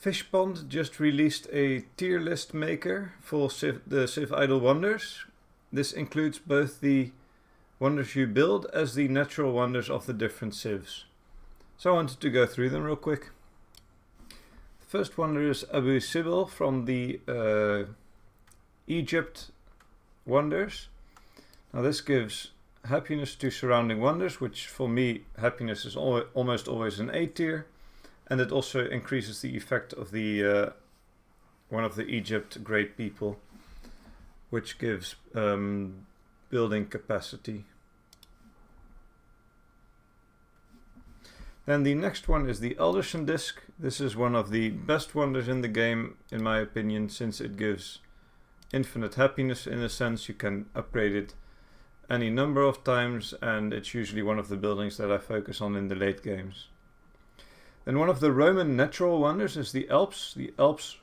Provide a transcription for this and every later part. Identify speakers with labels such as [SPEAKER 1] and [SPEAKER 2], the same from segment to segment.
[SPEAKER 1] Fishpond just released a tier list maker for the CivIdle wonders. This includes both the wonders you build as the natural wonders of the different civs. So I wanted to go through them real quick. The first wonder is Abu Sibyl from the Egypt wonders. Now this gives happiness to surrounding wonders, which for me happiness is almost always an A tier. And it also increases the effect of the one of the Egypt great people, which gives building capacity. Then the next one is the Alderson disc. This is one of the best wonders in the game, in my opinion, since it gives infinite happiness in a sense. You can upgrade it any number of times, and it's usually one of the buildings that I focus on in the late games. Then one of the Roman natural wonders is the Alps. The Alps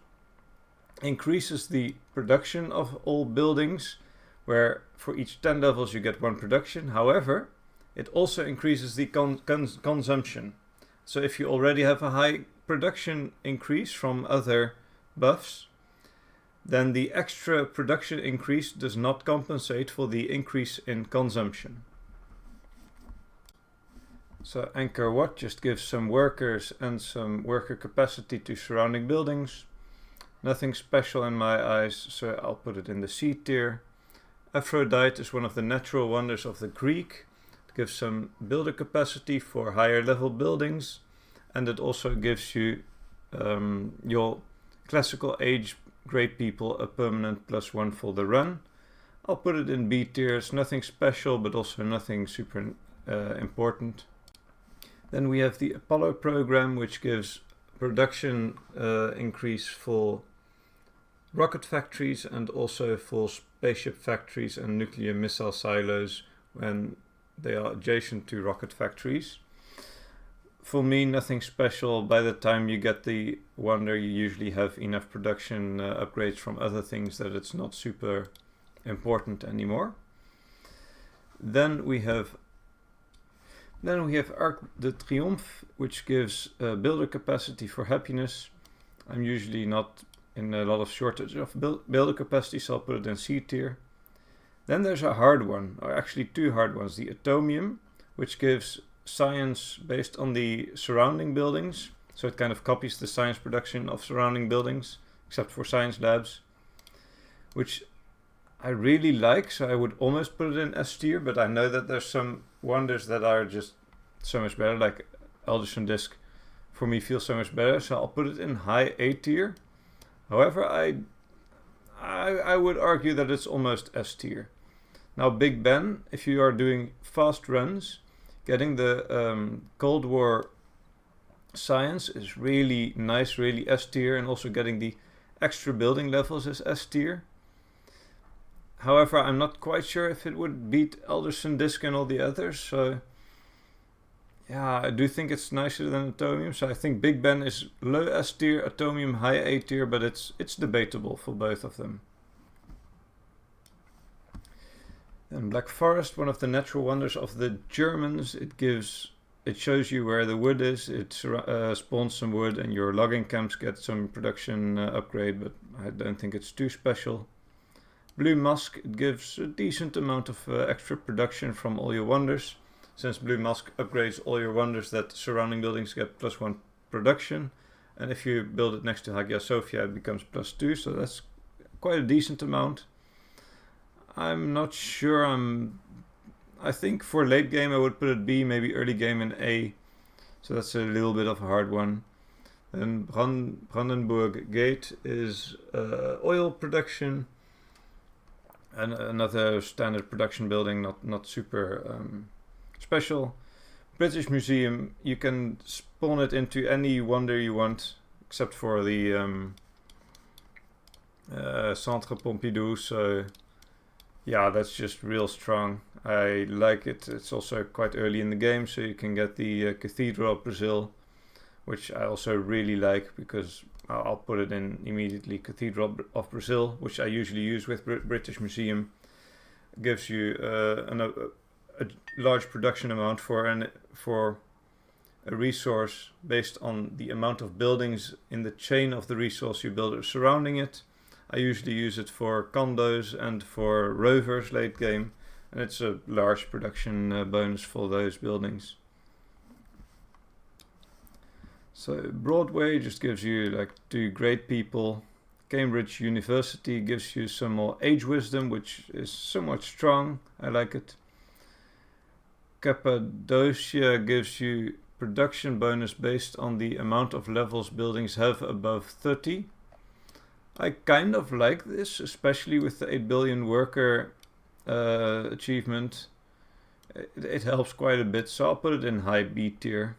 [SPEAKER 1] increases the production of all buildings, where for each 10 levels you get 1 production. However, it also increases the consumption. So if you already have a high production increase from other buffs, then the extra production increase does not compensate for the increase in consumption. So Anchor Wat just gives some workers and some worker capacity to surrounding buildings. Nothing special in my eyes, so I'll put it in the C tier. Aphrodite is one of the natural wonders of the Greek. It gives some builder capacity for higher level buildings, and it also gives you your classical age great people a permanent +1 for the run. I'll put it in B tier. It's nothing special, but also nothing super important. Then we have the Apollo program, which gives production increase for rocket factories and also for spaceship factories and nuclear missile silos when they are adjacent to rocket factories. For me, nothing special. By the time you get the wonder, you usually have enough production upgrades from other things that it's not super important anymore. Then we have Arc de Triomphe, which gives builder capacity for happiness. I'm usually not in a lot of shortage of builder capacity, so I'll put it in C tier. Then there's a hard one, or actually 2 hard ones. The Atomium, which gives science based on the surrounding buildings. So it kind of copies the science production of surrounding buildings, except for science labs, which I really like, so I would almost put it in S tier, but I know that there's some wonders that are just so much better, like Alderson disc for me feels so much better, so I'll put it in high A tier. However, I would argue that it's almost S tier. Now Big Ben, if you are doing fast runs, getting the Cold War science is really nice, really S tier, and also getting the extra building levels is S tier. However, I'm not quite sure if it would beat Alderson disc and all the others, so yeah, I do think it's nicer than Atomium, so I think Big Ben is low S tier, Atomium high A tier, but it's debatable for both of them. And Black Forest, one of the natural wonders of the Germans, it shows you where the wood is, it spawns some wood, and your logging camps get some production upgrade, but I don't think it's too special. Blue Musk, it gives a decent amount of extra production from all your wonders, since Blue Musk upgrades all your wonders that surrounding buildings get +1 production, and if you build it next to Hagia Sophia it becomes +2, so that's quite a decent amount. I'm not sure, I think for late game I would put it B, maybe early game in A, so that's a little bit of a hard one. Then Brandenburg Gate is oil production, and another standard production building, not super special. British Museum, you can spawn it into any wonder you want, except for the Centre Pompidou, so yeah, that's just real strong. I like it. It's also quite early in the game, so you can get the Cathedral of Brazil, which I also really like, because I'll put it in immediately. Cathedral of Brazil, which I usually use with British Museum, gives you a large production amount for a resource based on the amount of buildings in the chain of the resource you build surrounding it. I usually use it for condos and for rovers late game, and it's a large production bonus for those buildings. So Broadway just gives you like 2 great people. Cambridge University gives you some more age wisdom, which is somewhat strong. I like it. Cappadocia gives you production bonus based on the amount of levels buildings have above 30. I kind of like this, especially with the 8 billion worker achievement. It helps quite a bit, so I'll put it in high B tier.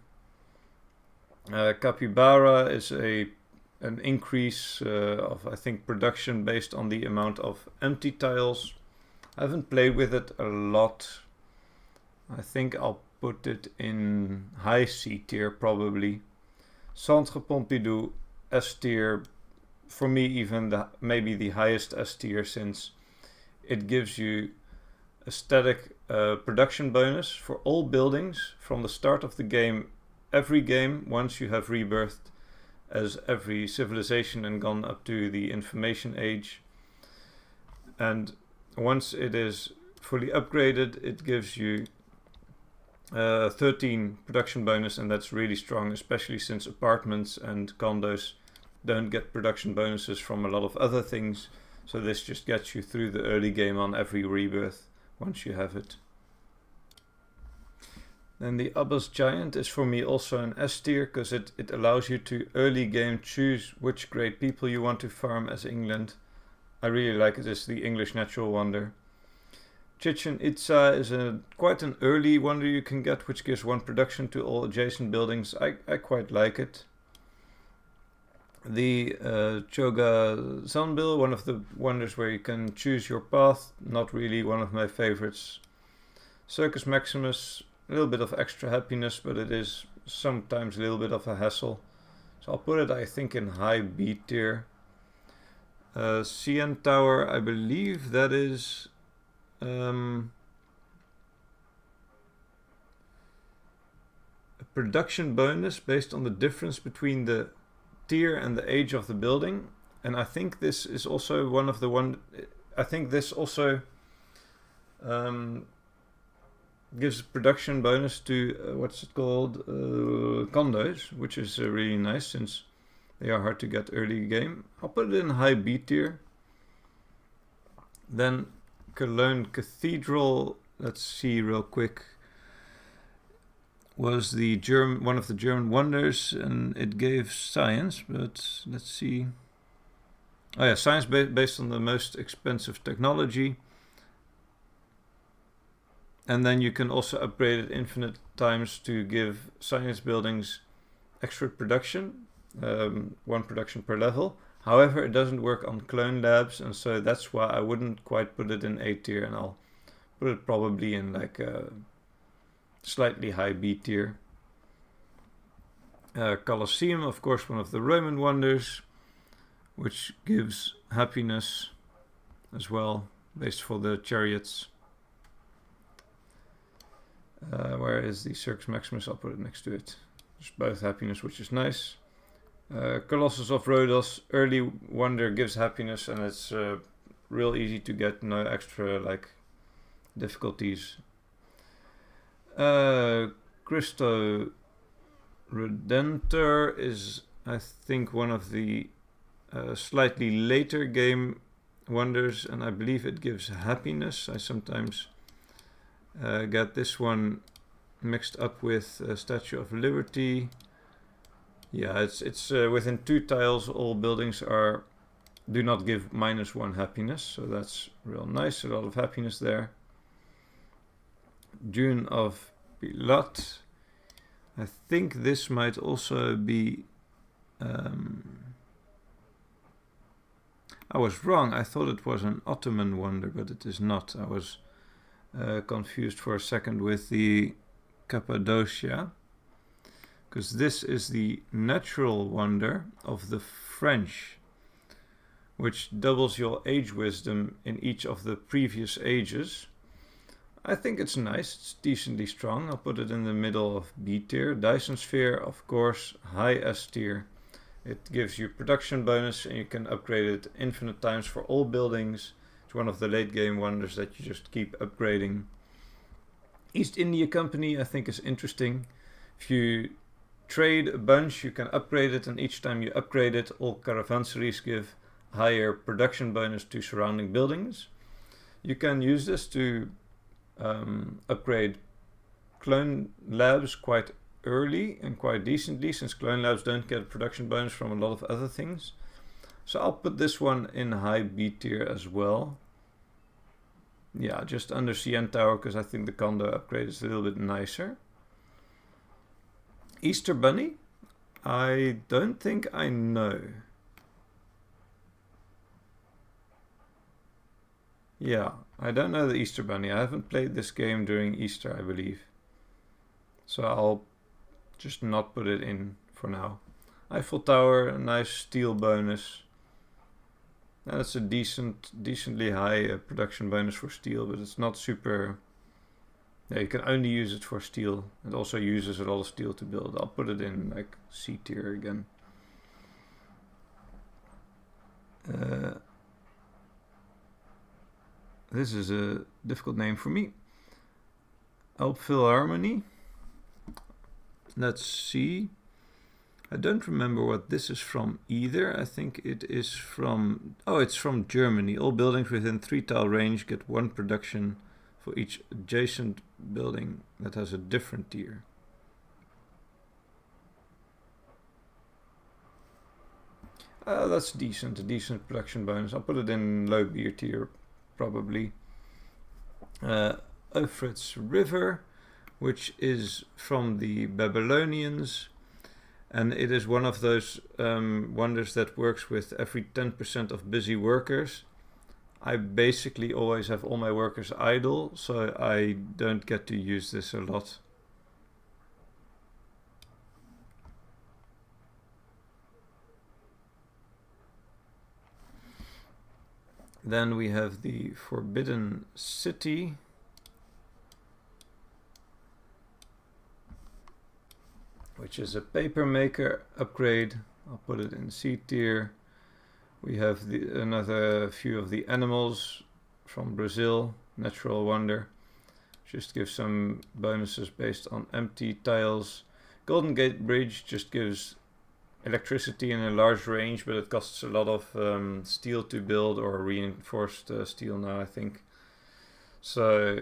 [SPEAKER 1] Capybara is an increase of, I think, production based on the amount of empty tiles. I haven't played with it a lot. I think I'll put it in high C tier probably. Centre Pompidou S tier, for me even maybe the highest S tier, since it gives you a static production bonus for all buildings from the start of the game, every game once you have rebirthed as every civilization and gone up to the information age. And once it is fully upgraded, it gives you 13 production bonus, and that's really strong, especially since apartments and condos don't get production bonuses from a lot of other things. So this just gets you through the early game on every rebirth once you have it. Then the Abbas Giant is for me also an S tier, because it allows you to early game choose which great people you want to farm as England. I really like it as the English natural wonder. Chichen Itza is quite an early wonder you can get, which gives 1 production to all adjacent buildings. I quite like it. The Choga Zanbil, one of the wonders where you can choose your path, not really one of my favorites. Circus Maximus, a little bit of extra happiness, but it is sometimes a little bit of a hassle. So I'll put it, I think, in high B tier. CN Tower, I believe that is a production bonus based on the difference between the tier and the age of the building, and I think this is also one of the I think this also gives production bonus to what's it called, condos, which is really nice since they are hard to get early game. I'll put it in high B tier. Then Cologne Cathedral, let's see real quick, was the one of the German wonders, and it gave science, but let's see. Oh yeah, science based on the most expensive technology. And then you can also upgrade it infinite times to give science buildings extra production, 1 production per level. However, it doesn't work on clone labs, and so that's why I wouldn't quite put it in A tier, and I'll put it probably in like a slightly high B tier. Colosseum, of course, one of the Roman wonders, which gives happiness as well, based for the chariots. Where is the Circus Maximus? I'll put it next to it. Just both happiness, which is nice. Colossus of Rhodos, early wonder, gives happiness, and it's real easy to get, no extra like difficulties. Christo Redentor is, I think, one of the slightly later game wonders, and I believe it gives happiness. I sometimes get this one mixed up with Statue of Liberty. Yeah, it's within 2 tiles all buildings do not give -1 happiness, so that's real nice. A lot of happiness there. Dune of Pilat. I think this might also be. I was wrong. I thought it was an Ottoman wonder, but it is not. I was confused for a second with the Cappadocia, because this is the natural wonder of the French, which doubles your age wisdom in each of the previous ages. I think it's nice, it's decently strong. I'll put it in the middle of B tier. Dyson Sphere, of course, high S tier. It gives you production bonus and you can upgrade it infinite times for all buildings. It's one of the late game wonders that you just keep upgrading. East India Company I think is interesting. If you trade a bunch, you can upgrade it, and each time you upgrade it, all caravanseries give higher production bonus to surrounding buildings. You can use this to upgrade clone labs quite early and quite decently, since clone labs don't get a production bonus from a lot of other things. So I'll put this one in high B tier as well. Yeah, just under CN Tower, because I think the condo upgrade is a little bit nicer. Easter Bunny? I don't think I know. Yeah, I don't know the Easter Bunny. I haven't played this game during Easter, I believe. So I'll just not put it in for now. Eiffel Tower, a nice steel bonus. And it's a decently high production bonus for steel, but it's not super... Yeah, you can only use it for steel. It also uses a lot of steel to build. I'll put it in like C tier again. This is a difficult name for me. Elbphilharmonie. Let's see. I don't remember what this is from either. I think it is from... Oh, it's from Germany. All buildings within 3 tile range get 1 production for each adjacent building that has a different tier. That's decent. A decent production bonus. I'll put it in low B tier, probably. Euphrates River, which is from the Babylonians, and it is one of those wonders that works with every 10% of busy workers. I basically always have all my workers idle, so I don't get to use this a lot. Then we have the Forbidden City. Which is a paper maker upgrade. I'll put it in C tier. We have another few of the animals from Brazil, Natural Wonder. Just gives some bonuses based on empty tiles. Golden Gate Bridge just gives electricity in a large range, but it costs a lot of steel to build, or reinforced steel now, I think. So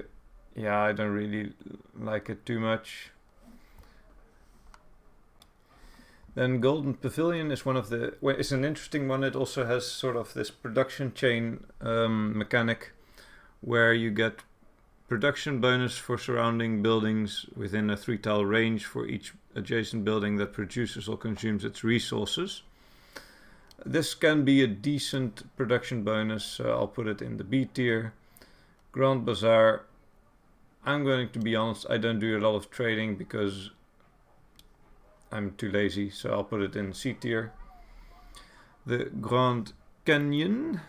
[SPEAKER 1] yeah, I don't really like it too much. Then Golden Pavilion is it's an interesting one. It also has sort of this production chain mechanic where you get production bonus for surrounding buildings within a 3 tile range for each adjacent building that produces or consumes its resources. This can be a decent production bonus, so I'll put it in the B tier. Grand Bazaar, I'm going to be honest, I don't do a lot of trading because I'm too lazy, so I'll put it in C tier. The Grand Canyon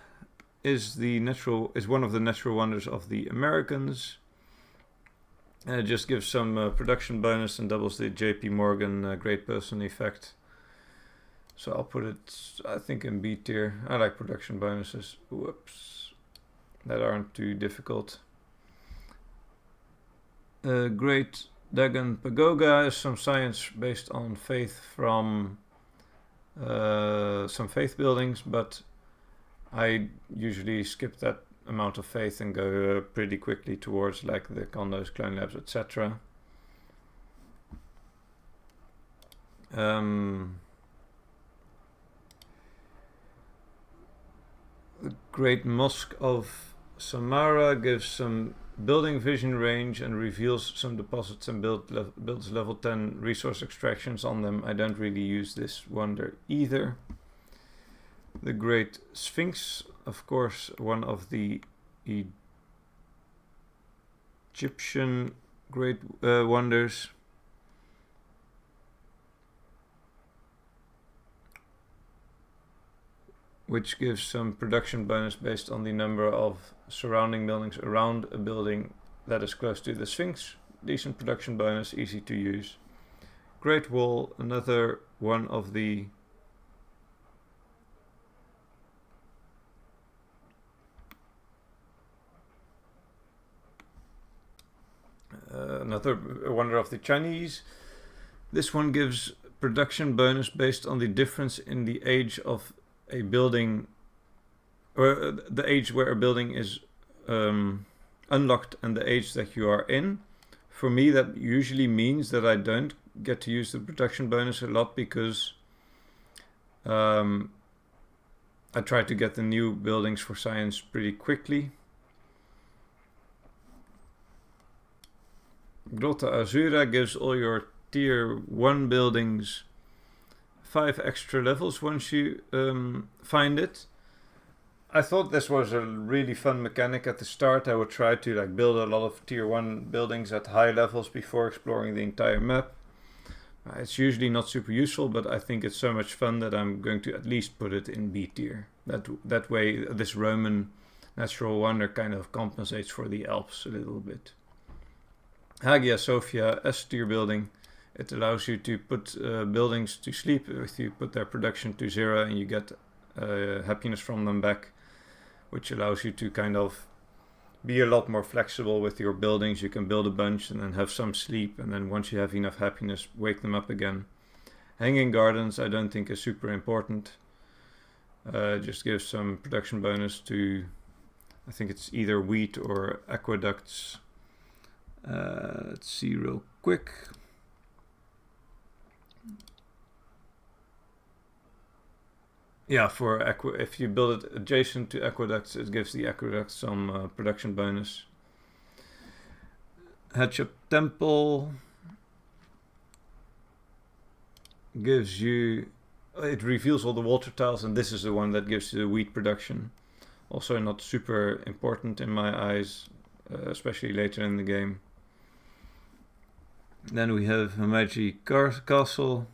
[SPEAKER 1] is one of the natural wonders of the Americans. And it just gives some production bonus and doubles the JP Morgan great person effect. So I'll put it, I think, in B tier. I like production bonuses. Whoops. That aren't too difficult. Great Dagon Pagoda is some science based on faith from some faith buildings, but I usually skip that amount of faith and go pretty quickly towards like the condos, clone labs, etc. The Great Mosque of Samara gives some building vision range and reveals some deposits and builds level 10 resource extractions on them. I don't really use this wonder either. The Great Sphinx, of course, one of the Egyptian great wonders. Which gives some production bonus based on the number of surrounding buildings around a building that is close to the Sphinx. Decent production bonus, easy to use. Great Wall, another one of the another wonder of the Chinese. This one gives production bonus based on the difference in the age of a building, or the age where a building is unlocked and the age that you are in. For me, that usually means that I don't get to use the production bonus a lot because I try to get the new buildings for science pretty quickly. Grotta Azura gives all your tier 1 buildings 5 extra levels once you find it. I thought this was a really fun mechanic at the start. I would try to build a lot of tier 1 buildings at high levels before exploring the entire map. It's usually not super useful, but I think it's so much fun that I'm going to at least put it in B tier. That way this Roman natural wonder kind of compensates for the Alps a little bit. Hagia Sophia, S tier building. It allows you to put buildings to sleep if you put their production to 0 and you get happiness from them back, which allows you to kind of be a lot more flexible with your buildings. You can build a bunch and then have some sleep, and then once you have enough happiness, wake them up again. Hanging Gardens I don't think is super important. Just gives some production bonus to, I think it's either wheat or aqueducts. Let's see real quick. Yeah, if you build it adjacent to aqueducts, it gives the aqueducts some production bonus. Hatchup Temple gives you, it reveals all the water tiles, and this is the one that gives you the wheat production. Also not super important in my eyes, especially later in the game. Then we have Hamaji Castle.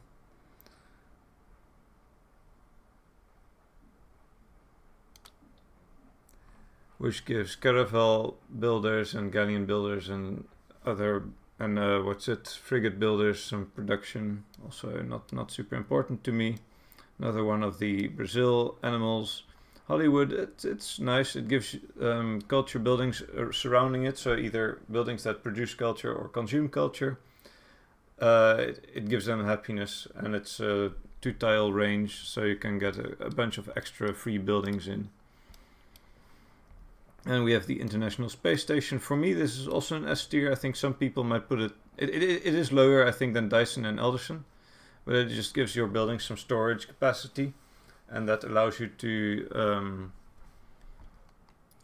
[SPEAKER 1] Which gives caravel builders and galleon builders and frigate builders some production. Also not super important to me. Another one of the Brazil animals. Hollywood, it's nice. It gives culture buildings surrounding it, so either buildings that produce culture or consume culture. It gives them happiness, and it's a 2-tile range, so you can get a bunch of extra free buildings in. And we have the International Space Station. For me, this is also an S tier. I think some people might put it is lower, I think, than Dyson and Alderson, but it just gives your building some storage capacity, and that allows you to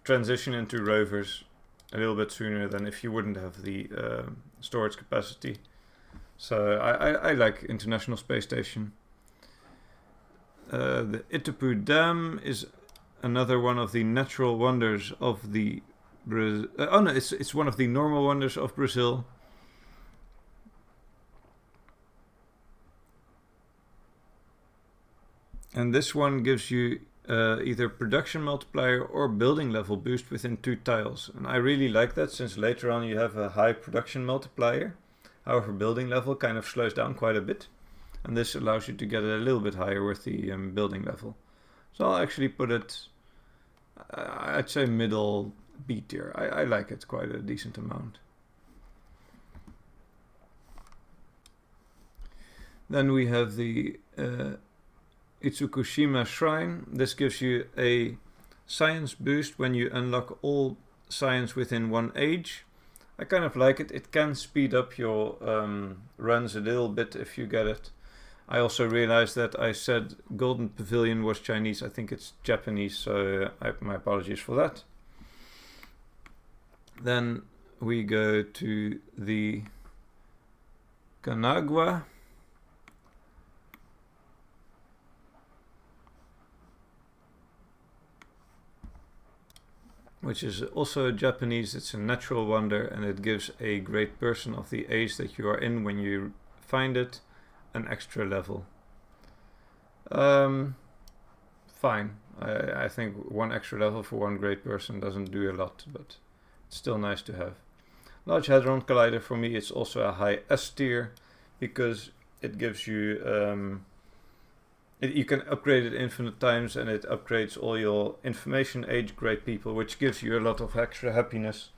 [SPEAKER 1] transition into rovers a little bit sooner than if you wouldn't have the storage capacity. So I like International Space Station. The Itapu Dam is another one of the natural wonders of the it's one of the normal wonders of Brazil. And this one gives you either production multiplier or building level boost within 2 tiles. And I really like that, since later on you have a high production multiplier. However, building level kind of slows down quite a bit. And this allows you to get it a little bit higher with the building level. So I'll actually put it, I'd say middle B tier. I like it quite a decent amount. Then we have the Itsukushima Shrine. This gives you a science boost when you unlock all science within 1 age. I kind of like it. It can speed up your runs a little bit if you get it. I also realized that I said Golden Pavilion was Chinese. I think it's Japanese, so my apologies for that. Then we go to the Kanagwa. Which is also Japanese. It's a natural wonder, and it gives a great person of the age that you are in when you find it an extra level. Fine. I think 1 extra level for 1 great person doesn't do a lot, but it's still nice to have. Large Hadron Collider, for me, it's also a high S tier, because it gives you, you can upgrade it infinite times, and it upgrades all your information age grade people, which gives you a lot of extra happiness.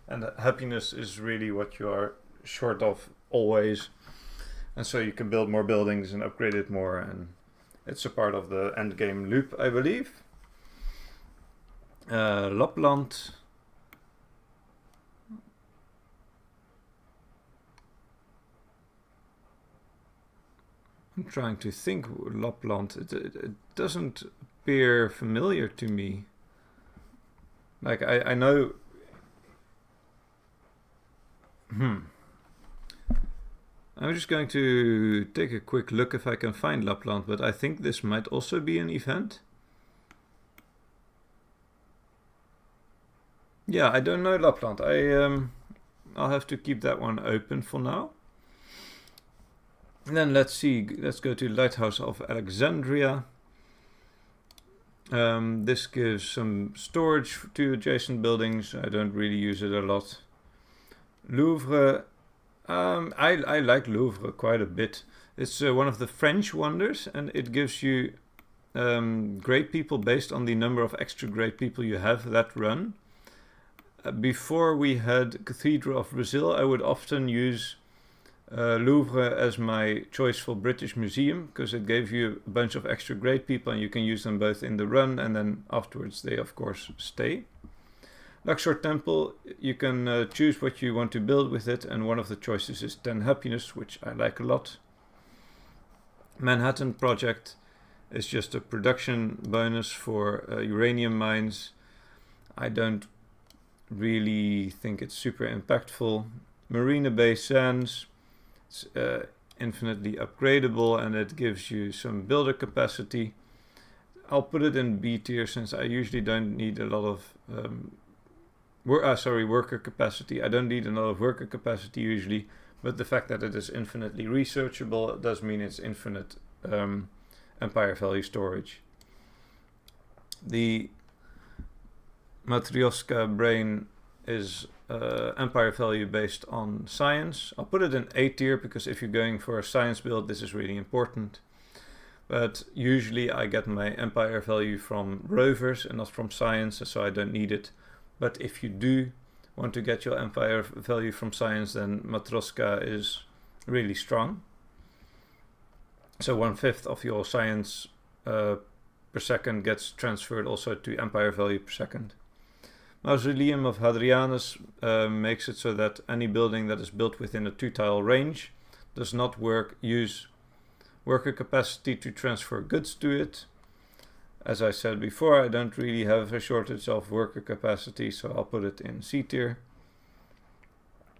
[SPEAKER 1] And happiness is really what you are short of always. And so you can build more buildings and upgrade it more, and it's a part of the end game loop, I believe. Lapland. I'm trying to think. Lapland. It doesn't appear familiar to me. Like I know. I'm just going to take a quick look if I can find Lapland, but I think this might also be an event. Yeah, I don't know Lapland. I'll have to keep that one open for now. And then let's see. Let's go to Lighthouse of Alexandria. This gives some storage to adjacent buildings. I don't really use it a lot. Louvre. I like Louvre quite a bit. It's one of the French wonders, and it gives you great people based on the number of extra great people you have that run. Before we had Cathedral of Brazil, I would often use Louvre as my choice for British Museum, because it gave you a bunch of extra great people, and you can use them both in the run, and then afterwards they of course stay. Luxor Temple, you can choose what you want to build with it, and one of the choices is 10 happiness, which I like a lot. Manhattan Project is just a production bonus for uranium mines. I don't really think it's super impactful. Marina Bay Sands, it's infinitely upgradable, and it gives you some builder capacity. I'll put it in B tier, since I usually don't need a lot of worker capacity. I don't need a lot of worker capacity usually, but the fact that it is infinitely researchable does mean it's infinite empire value storage. The Matryoshka brain is empire value based on science. I'll put it in A tier, because if you're going for a science build, this is really important. But usually I get my empire value from rovers and not from science, so I don't need it. But if you do want to get your empire value from science, then Matryoshka is really strong. So 1/5 of your science per second gets transferred also to empire value per second. Mausoleum of Hadrianus makes it so that any building that is built within a 2-tile range does not use worker capacity to transfer goods to it. As I said before, I don't really have a shortage of worker capacity, so I'll put it in C tier.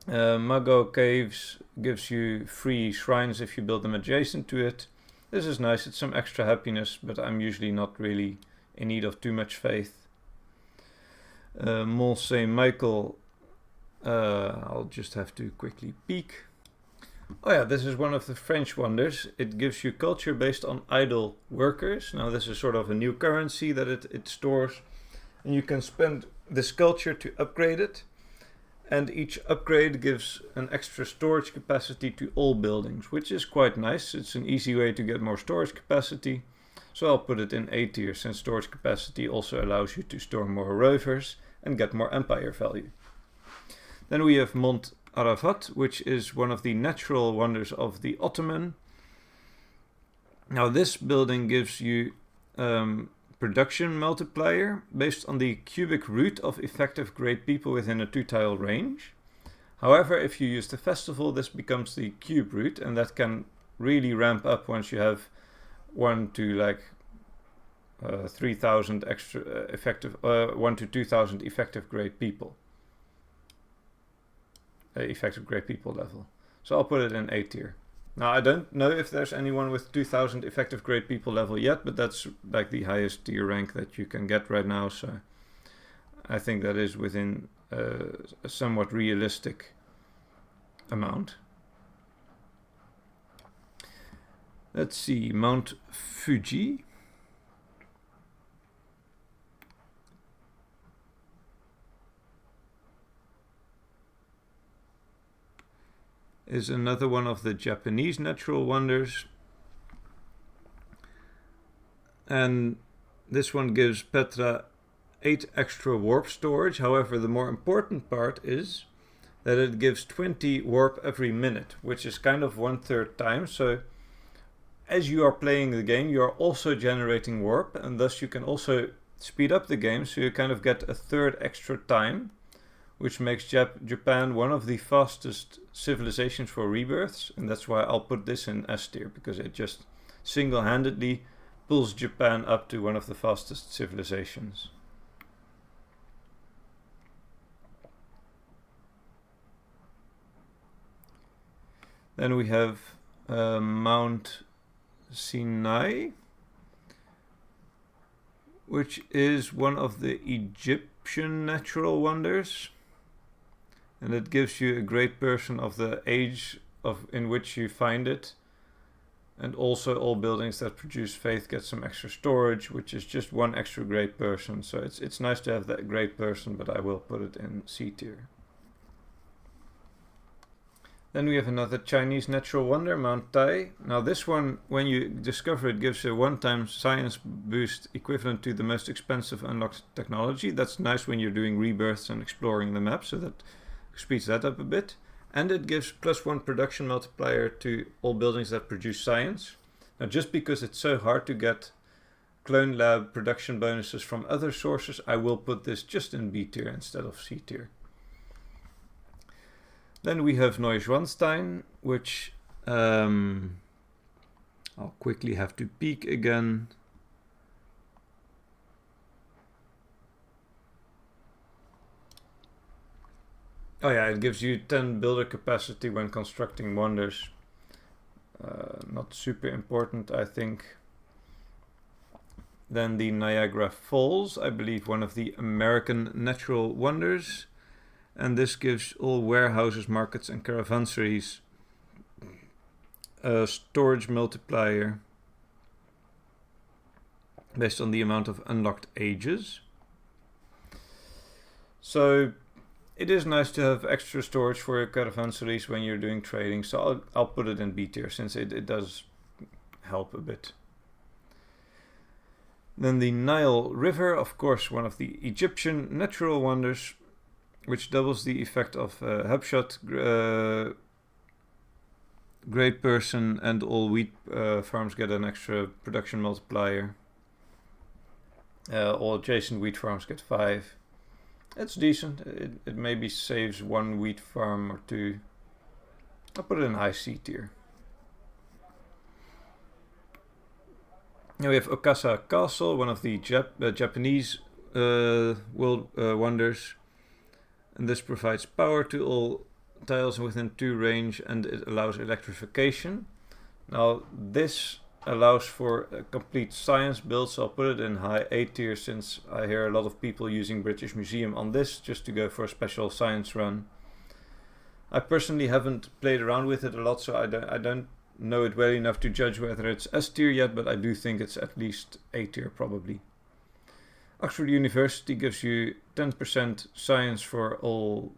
[SPEAKER 1] Mago Caves gives you free shrines if you build them adjacent to it. This is nice, it's some extra happiness, but I'm usually not really in need of too much faith. Mont Saint-Michel, I'll just have to quickly peek. Oh yeah, this is one of the French wonders. It gives you culture based on idle workers. Now this is sort of a new currency that it stores, and you can spend this culture to upgrade it, and each upgrade gives an extra storage capacity to all buildings, which is quite nice. It's an easy way to get more storage capacity, so I'll put it in A tier, since storage capacity also allows you to store more rovers and get more empire value. Then we have Mont Arafat, which is one of the natural wonders of the Ottoman. Now this building gives you production multiplier based on the cubic root of effective great people within a 2-tile range. However, if you use the festival, this becomes the cube root, and that can really ramp up once you have 1 to like 3,000 extra effective 1 to 2,000 effective great people. Effective great people level. So I'll put it in A tier. Now I don't know if there's anyone with 2,000 effective great people level yet, but that's like the highest tier rank that you can get right now, so I think that is within a somewhat realistic amount. Let's see, Mount Fuji. is another one of the Japanese natural wonders. And this one gives Petra 8 extra warp storage. However, the more important part is that it gives 20 warp every minute, which is kind of 1/3 time. So as you are playing the game, you are also generating warp, and thus you can also speed up the game, so you kind of get a 1/3 extra time, which makes Japan one of the fastest civilizations for rebirths, and that's why I'll put this in S tier, because it just single-handedly pulls Japan up to one of the fastest civilizations. Then we have Mount Sinai, which is one of the Egyptian natural wonders, and it gives you a great person of the age in which you find it, and also all buildings that produce faith get some extra storage, which is just 1 extra great person. So it's nice to have that great person, but I will put it in C tier. Then we have another Chinese natural wonder, Mount Tai. Now this one, when you discover it, gives a 1-time science boost equivalent to the most expensive unlocked technology. That's nice when you're doing rebirths and exploring the map, so that speeds that up a bit. And it gives +1 production multiplier to all buildings that produce science. Now just because it's so hard to get Clone Lab production bonuses from other sources, I will put this just in B tier instead of C tier. Then we have Neuschwanstein, which I'll quickly have to peek again. Oh yeah, it gives you 10 builder capacity when constructing wonders. Not super important, I think. Then the Niagara Falls, I believe one of the American natural wonders. And this gives all warehouses, markets and caravanseries a storage multiplier based on the amount of unlocked ages. So it is nice to have extra storage for your caravanseries when you're doing trading. So I'll put it in B tier since it does help a bit. Then the Nile River, of course, one of the Egyptian natural wonders, which doubles the effect of Hubshot, Great Person, and all wheat farms get an extra production multiplier. All adjacent wheat farms get 5. It's decent. It maybe saves 1 wheat farm or 2. I'll put it in high C tier. Now we have Okasa Castle, one of the Japanese world wonders. And this provides power to all tiles within 2 range, and it allows electrification. Now this allows for a complete science build, so I'll put it in high A tier since I hear a lot of people using British Museum on this just to go for a special science run. I personally haven't played around with it a lot, so I don't know it well enough to judge whether it's S tier yet, but I do think it's at least A tier probably. Oxford University gives you 10% science for all,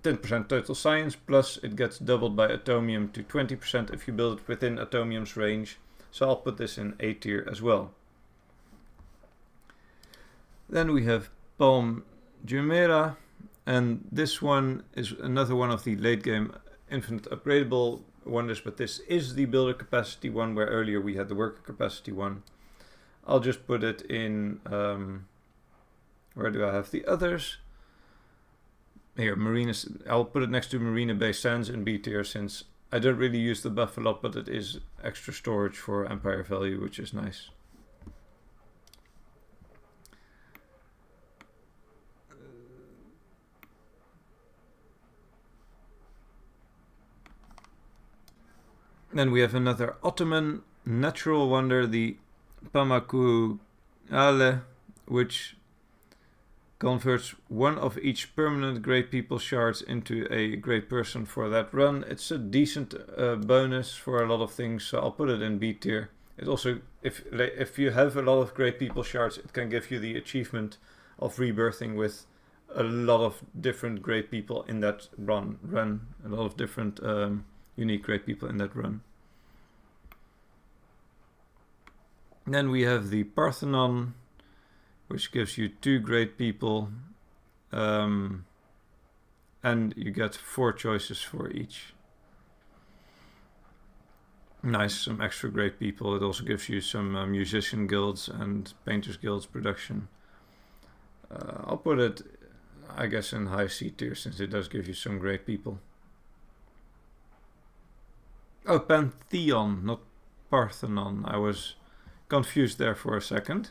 [SPEAKER 1] 10% total science, plus it gets doubled by atomium to 20% if you build it within atomium's range. So I'll put this in A tier as well. Then we have Palm Jumeirah, and this one is another one of the late game infinite upgradable wonders, but this is the builder capacity one, where earlier we had the worker capacity one. I'll just put it in, where do I have the others? Here, I'll put it next to Marina Bay Sands in B tier since I don't really use the buff a lot, but it is extra storage for Empire value, which is nice. Then we have another Ottoman natural wonder, the Pamaku Ale, which converts 1 of each permanent Great People shards into a Great Person for that run. It's a decent bonus for a lot of things, so I'll put it in B tier. It also, if you have a lot of Great People shards, it can give you the achievement of rebirthing with a lot of different great people in that run. A lot of different unique great people in that run. Then we have the Parthenon, which gives you 2 great people, and you get 4 choices for each. Nice, some extra great people. It also gives you some musician guilds and painters guilds production. I'll put it, I guess, in high C tier, since it does give you some great people. Oh, Pantheon, not Parthenon. I was confused there for a second.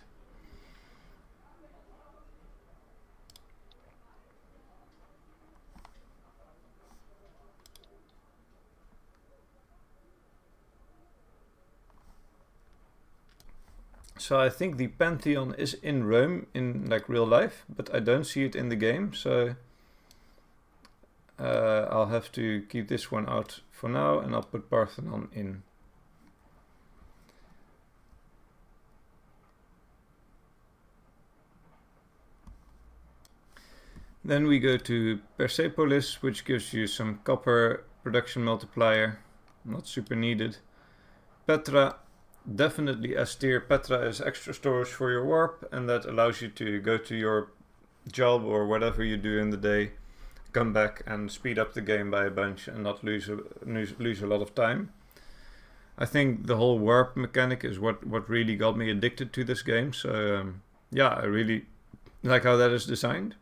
[SPEAKER 1] So I think the Pantheon is in Rome in like real life, but I don't see it in the game, so I'll have to keep this one out for now, and I'll put Parthenon in. Then we go to Persepolis, which gives you some copper production multiplier, not super needed. Petra, definitely S tier. Petra is extra storage for your warp, and that allows you to go to your job or whatever you do in the day, come back and speed up the game by a bunch and not lose a lot of time. I think the whole warp mechanic is what really got me addicted to this game, so yeah, I really like how that is designed.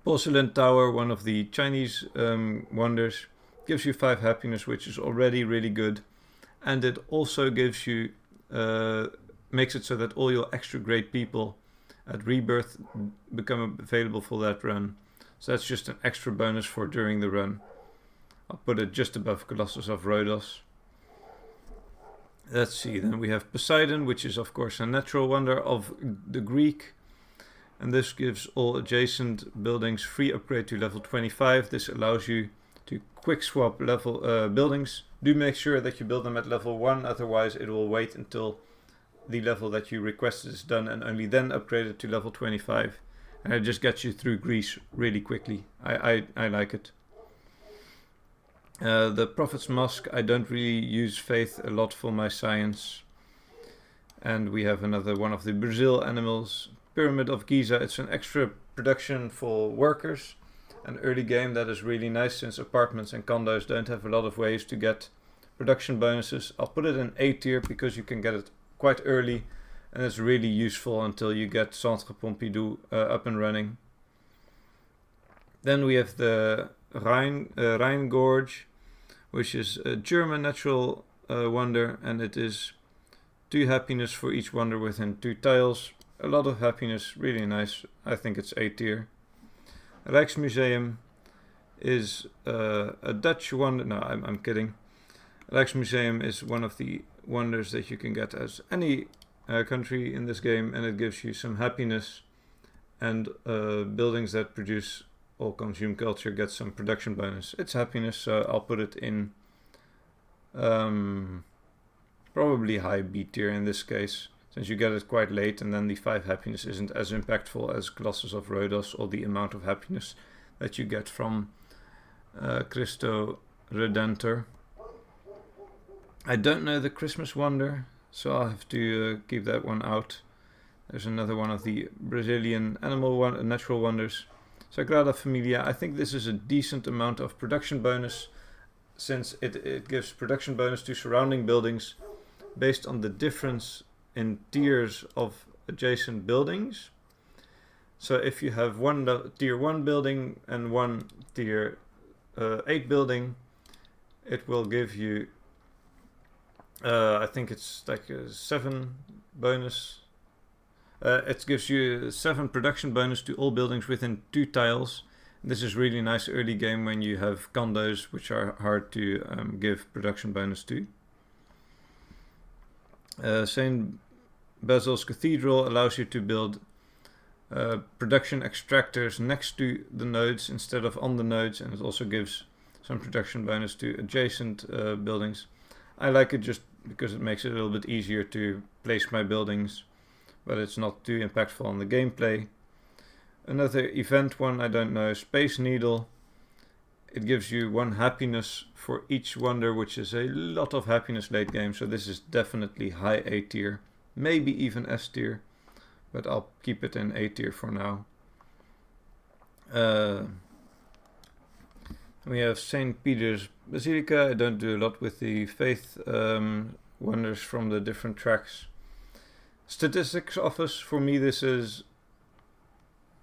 [SPEAKER 1] Porcelain Tower, one of the Chinese wonders, gives you 5 happiness, which is already really good. And it also gives you, makes it so that all your extra great people at Rebirth become available for that run. So that's just an extra bonus for during the run. I'll put it just above Colossus of Rhodos. Let's see, then we have Poseidon, which is of course a natural wonder of the Greek. And this gives all adjacent buildings free upgrade to level 25. This allows you to quick swap level buildings. Do make sure that you build them at level 1, otherwise it will wait until the level that you requested is done and only then upgrade it to level 25. And it just gets you through Greece really quickly. I like it. The Prophet's Mosque, I don't really use faith a lot for my science. And we have another one of the Brazil animals. Pyramid of Giza, it's an extra production for workers. An early game that is really nice, since apartments and condos don't have a lot of ways to get production bonuses. I'll put it in A tier because you can get it quite early and it's really useful until you get Centre Pompidou up and running. Then we have the Rhine Gorge, which is a German natural wonder, and it is 2 happiness for each wonder within 2 tiles. A lot of happiness, really nice. I think it's A tier. Rijksmuseum is a Dutch wonder. No, I'm kidding. Rijksmuseum is one of the wonders that you can get as any country in this game, and it gives you some happiness, and buildings that produce or consume culture get some production bonus. It's happiness, so I'll put it in probably high B tier in this case, since you get it quite late, and then the 5 happiness isn't as impactful as Colossus of Rhodos, or the amount of happiness that you get from Christo Redentor. I don't know the Christmas wonder, so I'll have to keep that one out. There's another one of the Brazilian natural wonders. Sagrada Familia, I think this is a decent amount of production bonus, since it gives production bonus to surrounding buildings based on the difference in tiers of adjacent buildings. So if you have one tier 1 building and one tier 8 building, it will give you I think it's like a 7 bonus. It gives you 7 production bonus to all buildings within 2 tiles. This is really nice early game when you have condos, which are hard to give production bonus to. St. Basil's Cathedral allows you to build production extractors next to the nodes instead of on the nodes, and it also gives some production bonus to adjacent buildings. I like it just because it makes it a little bit easier to place my buildings, but it's not too impactful on the gameplay. Another event one, I don't know, Space Needle. It gives you 1 happiness for each wonder, which is a lot of happiness late game. So this is definitely high A tier, maybe even S tier, but I'll keep it in A tier for now. We have St. Peter's Basilica. I don't do a lot with the faith wonders from the different tracks. Statistics Office, for me this is...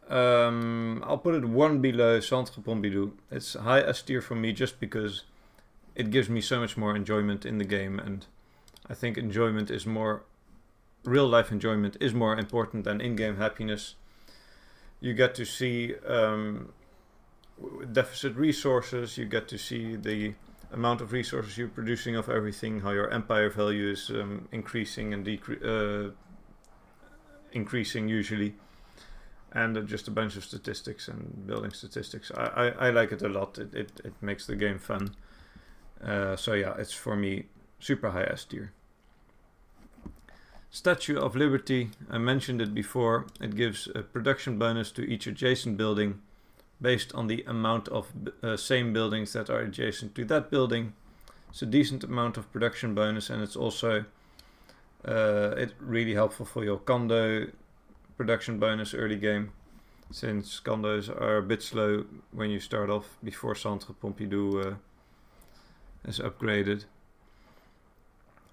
[SPEAKER 1] I'll put it 1 below Centre Pompidou. It's high S tier for me just because it gives me so much more enjoyment in the game, and I think enjoyment is more... real life enjoyment is more important than in-game happiness. You get to see deficit resources, you get to see the amount of resources you're producing of everything, how your empire value is increasing and increasing usually, and just a bunch of statistics and building statistics. I like it a lot. It makes the game fun. So yeah, it's for me super high S tier. Statue of Liberty, I mentioned it before. It gives a production bonus to each adjacent building based on the amount of same buildings that are adjacent to that building. It's a decent amount of production bonus, and it's also really helpful for your condo production bonus early game, since condos are a bit slow when you start off before Centre Pompidou is upgraded.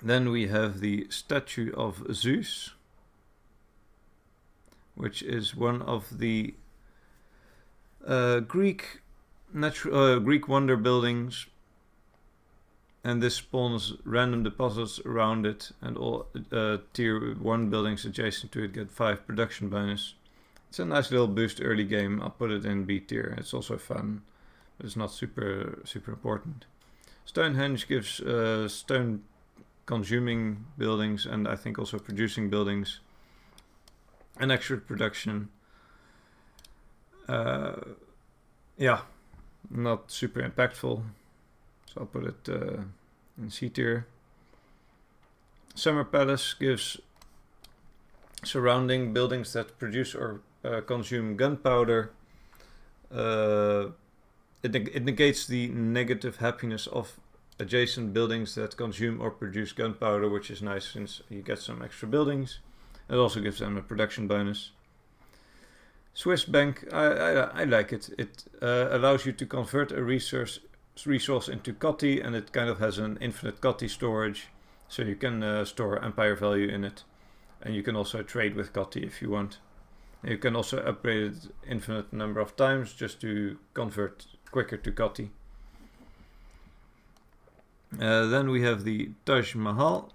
[SPEAKER 1] Then we have the Statue of Zeus, which is one of the Greek wonder buildings, and this spawns random deposits around it, and all tier 1 buildings adjacent to it get 5 production bonus. It's a nice little boost early game. I'll put it in B tier. It's also fun, but it's not super important. Stonehenge gives stone consuming buildings, and I think also producing buildings, an extra production. Yeah, not super impactful, so I'll put it in C tier. Summer Palace gives surrounding buildings that produce or consume gunpowder. It negates the negative happiness of adjacent buildings that consume or produce gunpowder, which is nice since you get some extra buildings. It also gives them a production bonus. Swiss Bank, I like it. It allows you to convert a resource into Cotti, and it kind of has an infinite Cotti storage, so you can store empire value in it, and you can also trade with Cotti if you want. You can also upgrade it infinite number of times just to convert quicker to Cotti. Then we have the Taj Mahal,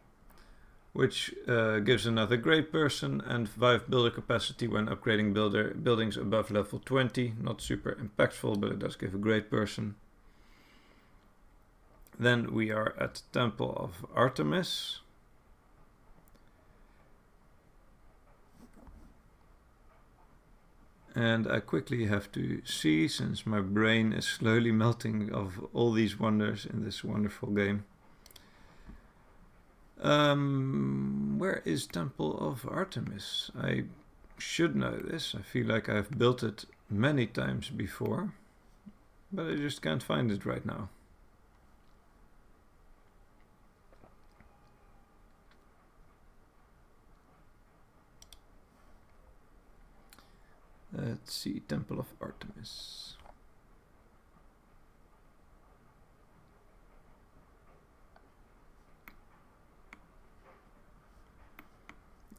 [SPEAKER 1] which gives another great person and 5 builder capacity when upgrading buildings above level 20. Not super impactful, but it does give a great person. Then we are at Temple of Artemis. And I quickly have to see, since my brain is slowly melting of all these wonders in this wonderful game. Where is Temple of Artemis? I should know this. I feel like I've built it many times before, but I just can't find it right now. Let's see, Temple of Artemis.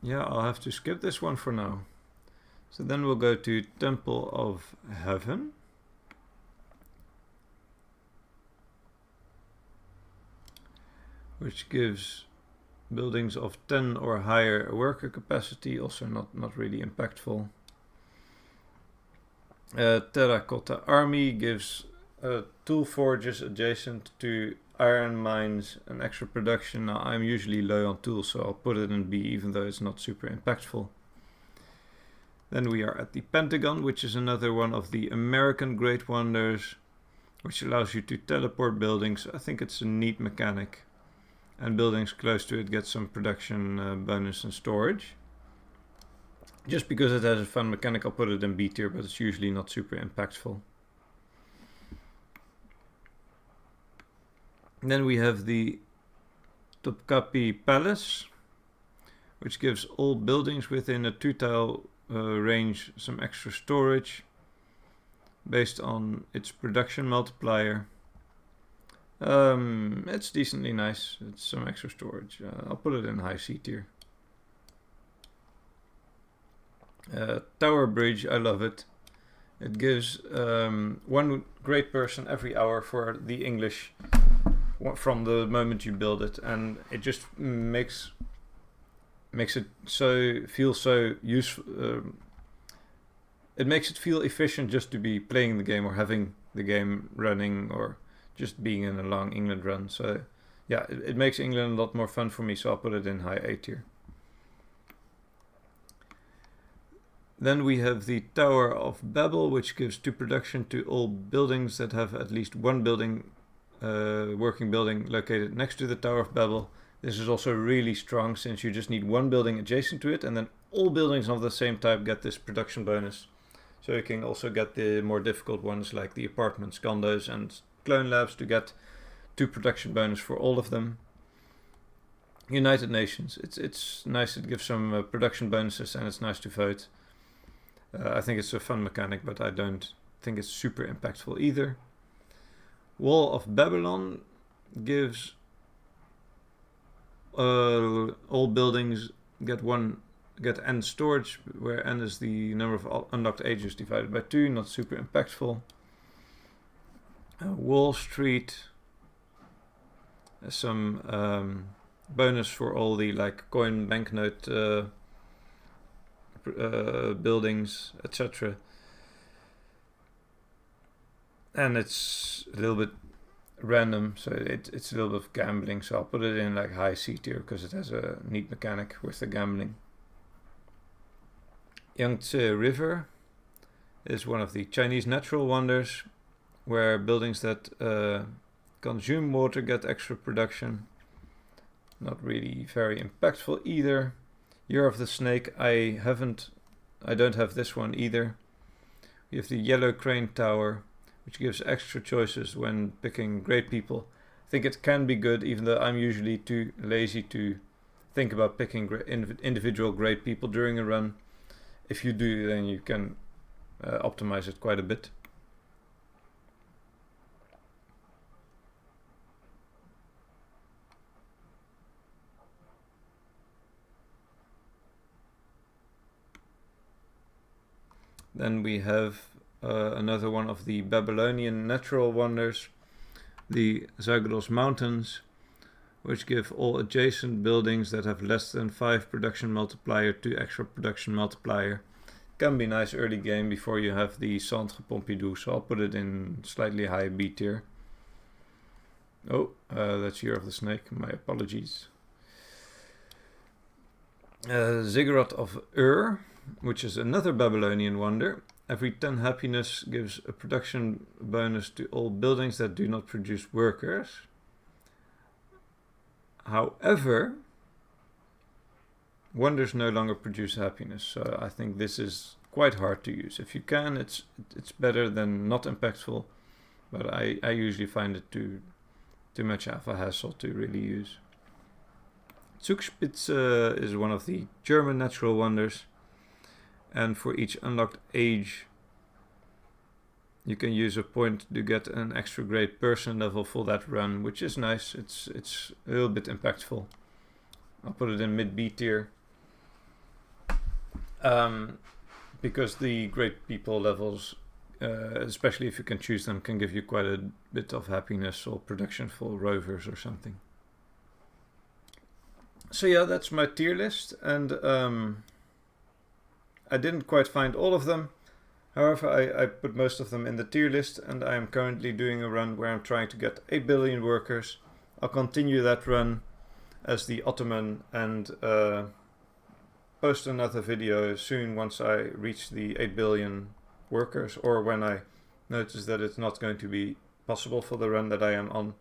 [SPEAKER 1] Yeah, I'll have to skip this one for now. So then we'll go to Temple of Heaven. Which gives buildings of 10 or higher worker capacity, also not really impactful. Terracotta Army gives tool forges adjacent to iron mines and extra production. Now I'm usually low on tools, so I'll put it in B, even though it's not super impactful. Then we are at the Pentagon, which is another one of the American Great Wonders, which allows you to teleport buildings. I think it's a neat mechanic. And buildings close to it get some production bonus and storage. Just because it has a fun mechanic, I'll put it in B tier, but it's usually not super impactful. Then we have the Topkapi Palace, which gives all buildings within a 2-tile range some extra storage based on its production multiplier. It's decently nice. It's some extra storage. I'll put it in high C tier. Tower Bridge, I love it. It gives one great person every hour for the English from the moment you build it, and it just makes it feel so useful. It makes it feel efficient just to be playing the game or having the game running or just being in a long England run. So yeah, it makes England a lot more fun for me, so I'll put it in high A tier. Then we have the Tower of Babel, which gives 2 production to all buildings that have at least one working building located next to the Tower of Babel. This is also really strong since you just need one building adjacent to it, and then all buildings of the same type get this production bonus. So you can also get the more difficult ones like the apartments, condos, and clone labs to get 2 production bonus for all of them. United Nations, it's nice. It gives some production bonuses, and it's nice to vote. I think it's a fun mechanic, but I don't think it's super impactful either. Wall of Babylon gives all buildings get n storage, where n is the number of unlocked ages divided by 2, not super impactful. Wall Street has some bonus for all the like coin banknote buildings, etc. And it's a little bit random, so it's a little bit of gambling, so I'll put it in like high C tier because it has a neat mechanic with the gambling. Yangtze River is one of the Chinese natural wonders where buildings that consume water get extra production. Not really very impactful either. Year of the Snake, I don't have this one either. We have the Yellow Crane Tower, which gives extra choices when picking great people. I think it can be good, even though I'm usually too lazy to think about picking individual great people during a run. If you do, then you can optimize it quite a bit. Then we have another one of the Babylonian natural wonders, the Zagros Mountains, which give all adjacent buildings that have less than 5 production multiplier 2 extra production multiplier. Can be nice early game before you have the Centre Pompidou, so I'll put it in slightly high B tier. Oh, that's Year of the Snake, my apologies. Ziggurat of Ur, which is another Babylonian wonder. Every 10 happiness gives a production bonus to all buildings that do not produce workers. However, wonders no longer produce happiness, so I think this is quite hard to use. If you can, it's better than not impactful, but I usually find it too much of a hassle to really use. Zugspitze is one of the German natural wonders, and for each unlocked age you can use a point to get an extra great person level for that run, which is nice. It's a little bit impactful. I'll put it in mid B tier. Because the great people levels, especially if you can choose them, can give you quite a bit of happiness or production for rovers or something. So yeah, that's my tier list, and I didn't quite find all of them. However, I put most of them in the tier list, and I am currently doing a run where I'm trying to get 8 billion workers. I'll continue that run as the Ottoman and post another video soon once I reach the 8 billion workers, or when I notice that it's not going to be possible for the run that I am on.